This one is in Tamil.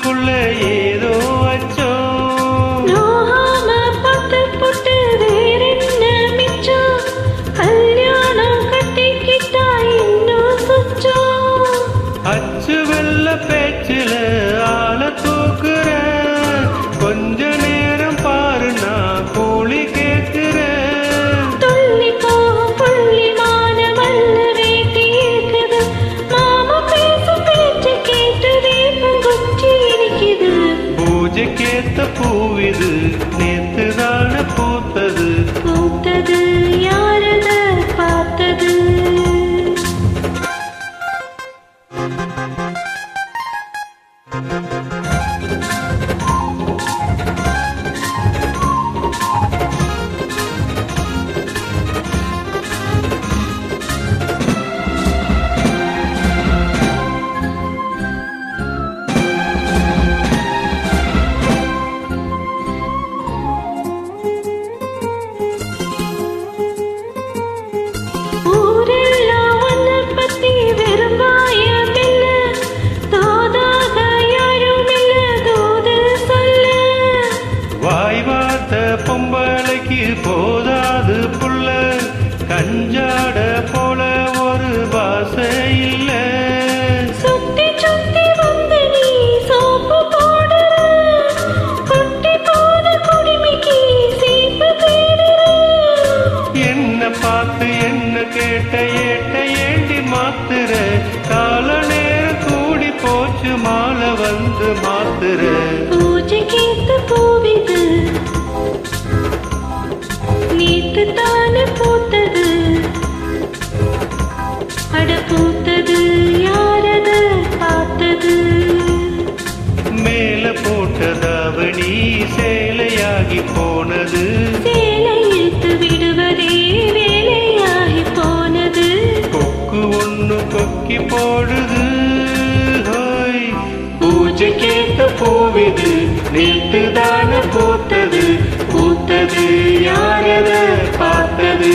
மனசுக்குள்ள ஏதோ அச்சோ அச்சு வெள்ள பேச்சில ஆள தூக்குற கொஞ்ச நேரம் பாரு நான் கூலி கேட்கிறேன் பூஜைக்கேத்த பூவிது நேத்துதான பூத்தது யாரத பார்த்தது பொம்பளைக்கு போதாது புள்ள கஞ்சாட போல ஒரு பாசை இல்ல சுத்தி சுத்தி வந்து நீ சோப்பு போடுற குட்டி போத குடிமைக்கு சீப்பு தேடுற என்ன பார்த்து என்ன கேட்ட ஏட்ட ஏண்டி மாத்துற கால நேரம் கூடி போச்சு மாலை வந்து மாத்துற பூஜை கேத்து பூவிது நேத்து தானே பூத்தது அட பூத்தது யாரத பார்த்தது மேல போட்டதாவணி சேலையாகி போனது சேலை இழுத்து விடுவதே வேலையாகி போனது கொக்கு ஒண்ணு கொக்கி போடுது ஹோய் பூஜை கேட்ட பூவிது நேத்துதான பூத்தது பூத்தது யாரத பார்த்தது